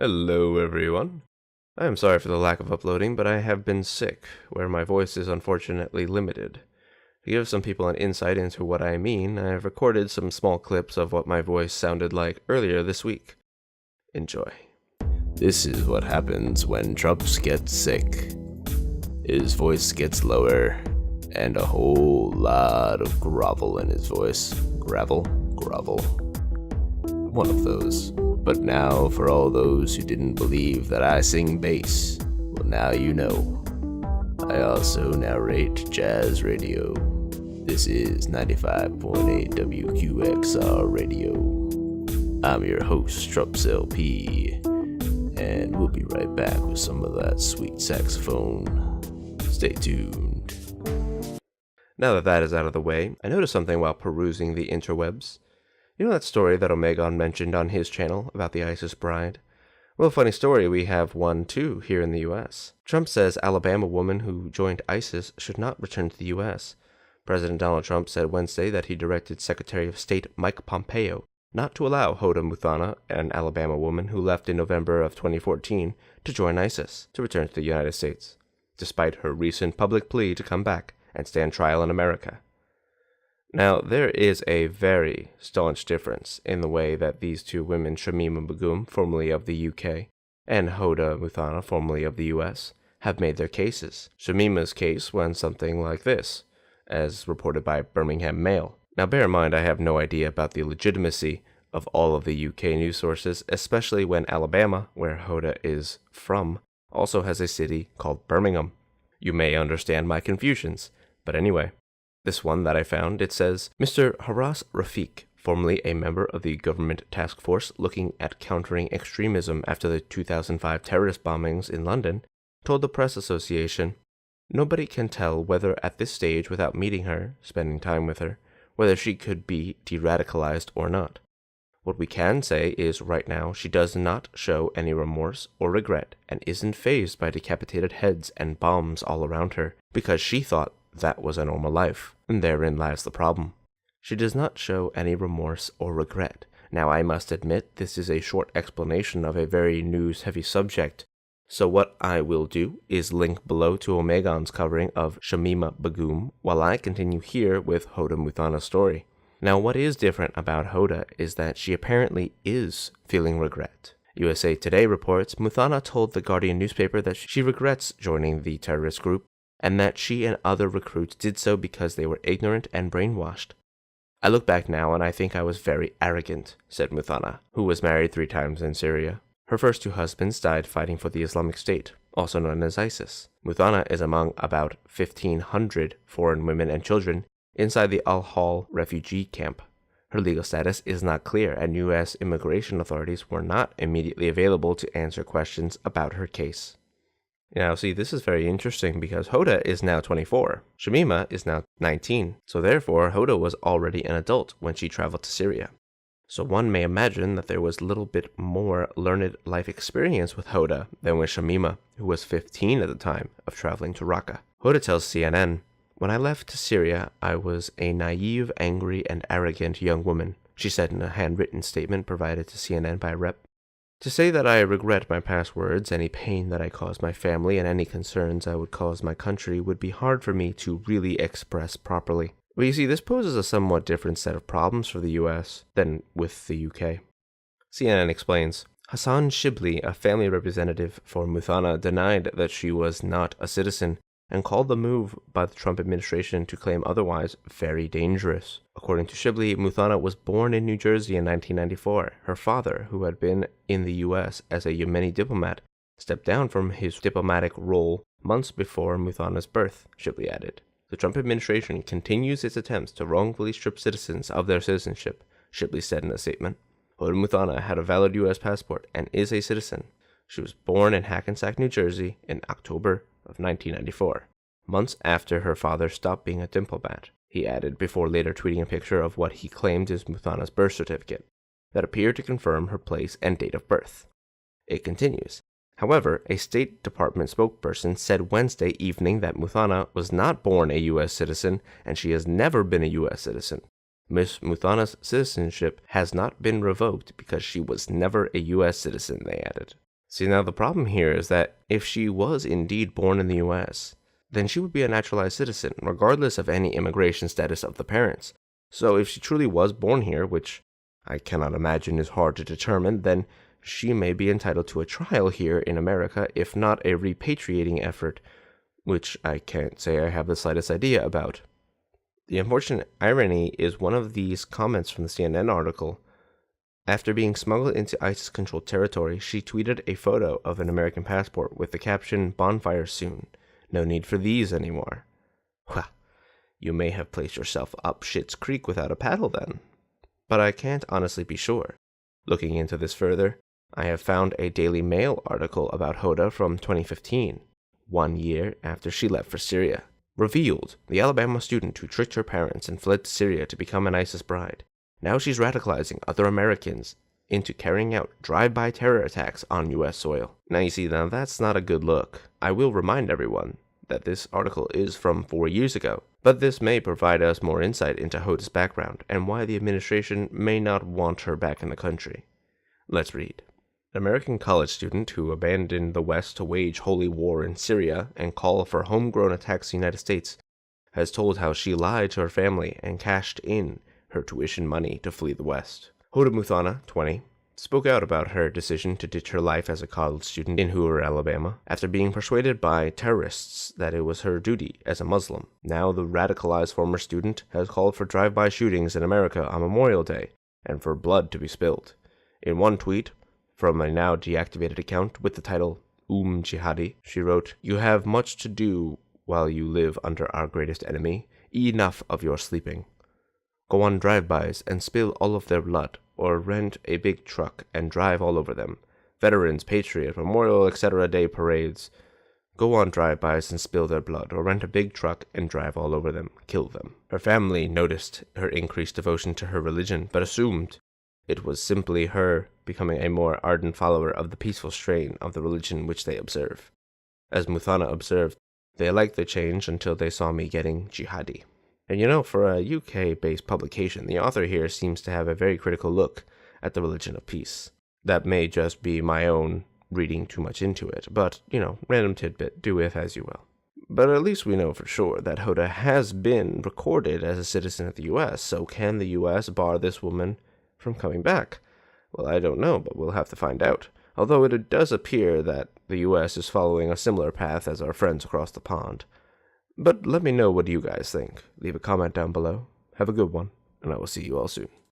Hello, everyone. I am sorry for the lack of uploading, but I have been sick, where my voice is unfortunately limited. To give some people an insight into what I mean, I have recorded some small clips of what my voice sounded like earlier this week. Enjoy. This is what happens when Trups gets sick. His voice gets lower, and a whole lot of grovel in his voice. Gravel? Grovel. One of those. But now, for all those who didn't believe that I sing bass, well, now you know. I also narrate jazz radio. This is 95.8 WQXR radio. I'm your host, TrupsLP, and we'll be right back with some of that sweet saxophone. Stay tuned. Now that is out of the way, I noticed something while perusing the interwebs. You know that story that Omegon mentioned on his channel about the ISIS bride? Well, funny story, we have one too here in the US. Trump says Alabama woman who joined ISIS should not return to the US. President Donald Trump said Wednesday that he directed Secretary of State Mike Pompeo not to allow Hoda Muthana, an Alabama woman who left in November of 2014, to join ISIS, to return to the United States, despite her recent public plea to come back and stand trial in America. Now, there is a very staunch difference in the way that these two women, Shamima Begum, formerly of the UK, and Hoda Muthana, formerly of the US, have made their cases. Shamima's case went something like this, as reported by BirminghamMail. Now, bear in mind, I have no idea about the legitimacy of all of the UK news sources, especially when Alabama, where Hoda is from, also has a city called Birmingham. You may understand my confusions, but anyway. This one that I found, it says, Mr. Haras Rafiq, formerly a member of the government task force looking at countering extremism after the 2005 terrorist bombings in London, told the Press Association, "Nobody can tell whether at this stage without meeting her, spending time with her, whether she could be de-radicalized or not. What we can say is right now she does not show any remorse or regret and isn't fazed by decapitated heads and bombs all around her because she thought that was a normal life, and therein lies the problem. She does not show any remorse or regret. Now, I must admit this is a short explanation of a very news-heavy subject, so what I will do is link below to Omegon's covering of Shamima Begum while I continue here with Hoda Muthana's story. Now, what is different about Hoda is that she apparently is feeling regret. USA Today reports Muthana told the Guardian newspaper that she regrets joining the terrorist group, and that she and other recruits did so because they were ignorant and brainwashed. I look back now and I think I was very arrogant, said Muthana, who was married 3 times in Syria. Her first 2 husbands died fighting for the Islamic State, also known as ISIS. Muthana is among about 1,500 foreign women and children inside the Al-Hol refugee camp. Her legal status is not clear, and U.S. immigration authorities were not immediately available to answer questions about her case. Now, see, this is very interesting because Hoda is now 24. Shamima is now 19. So therefore, Hoda was already an adult when she traveled to Syria. So one may imagine that there was a little bit more learned life experience with Hoda than with Shamima, who was 15 at the time of traveling to Raqqa. Hoda tells CNN, "When I left to Syria, I was a naive, angry, and arrogant young woman," she said in a handwritten statement provided to CNN by a rep. "To say that I regret my past words, any pain that I caused my family, and any concerns I would cause my country would be hard for me to really express properly." But you see, this poses a somewhat different set of problems for the US than with the UK. CNN explains, Hassan Shibli, a family representative for Muthana, denied that she was not a citizen and called the move by the Trump administration to claim otherwise very dangerous. According to Shibli, Muthana was born in New Jersey in 1994. Her father, who had been in the U.S. as a Yemeni diplomat, stepped down from his diplomatic role months before Muthana's birth, Shibli added. The Trump administration continues its attempts to wrongfully strip citizens of their citizenship, Shibli said in a statement. Hoda Muthana had a valid U.S. passport and is a citizen. She was born in Hackensack, New Jersey in October of 1994, months after her father stopped being a diplomat, he added before later tweeting a picture of what he claimed is Muthana's birth certificate that appeared to confirm her place and date of birth. It continues. However, a State Department spokesperson said Wednesday evening that Muthana was not born a U.S. citizen and she has never been a U.S. citizen. Ms. Muthana's citizenship has not been revoked because she was never a U.S. citizen, they added. See, now the problem here is that if she was indeed born in the US, then she would be a naturalized citizen, regardless of any immigration status of the parents. So if she truly was born here, which I cannot imagine is hard to determine, then she may be entitled to a trial here in America, if not a repatriating effort, which I can't say I have the slightest idea about. The unfortunate irony is one of these comments from the CNN article. After being smuggled into ISIS-controlled territory, she tweeted a photo of an American passport with the caption, "Bonfire soon. No need for these anymore." Well, you may have placed yourself up Schitt's Creek without a paddle then. But I can't honestly be sure. Looking into this further, I have found a Daily Mail article about Hoda from 2015, 1 year after she left for Syria. Revealed, the Alabama student who tricked her parents and fled to Syria to become an ISIS bride. Now she's radicalizing other Americans into carrying out drive-by terror attacks on U.S. soil. Now you see, now that's not a good look. I will remind everyone that this article is from 4 years ago, but this may provide us more insight into Hoda's background and why the administration may not want her back in the country. Let's read. An American college student who abandoned the West to wage holy war in Syria and call for homegrown attacks in the United States has told how she lied to her family and cashed in her tuition money to flee the West. Hoda Muthana, 20, spoke out about her decision to ditch her life as a college student in Hoover, Alabama, after being persuaded by terrorists that it was her duty as a Muslim. Now the radicalized former student has called for drive-by shootings in America on Memorial Day and for blood to be spilled. In one tweet, from a now deactivated account with the title Jihadi, she wrote, "You have much to do while you live under our greatest enemy. Enough of your sleeping. Go on drive-bys and spill all of their blood, or rent a big truck and drive all over them. Veterans, Patriot, Memorial, etc. Day parades. Go on drive-bys and spill their blood, or rent a big truck and drive all over them. Kill them." Her family noticed her increased devotion to her religion, but assumed it was simply her becoming a more ardent follower of the peaceful strain of the religion which they observe. As Muthana observed, "They liked the change until they saw me getting jihadi." And you know, for a UK-based publication, the author here seems to have a very critical look at the religion of peace. That may just be my own reading too much into it, but, random tidbit, do with as you will. But at least we know for sure that Hoda has been recorded as a citizen of the US, so can the US bar this woman from coming back? Well, I don't know, but we'll have to find out. Although it does appear that the US is following a similar path as our friends across the pond. But let me know what you guys think. Leave a comment down below. Have a good one, and I will see you all soon.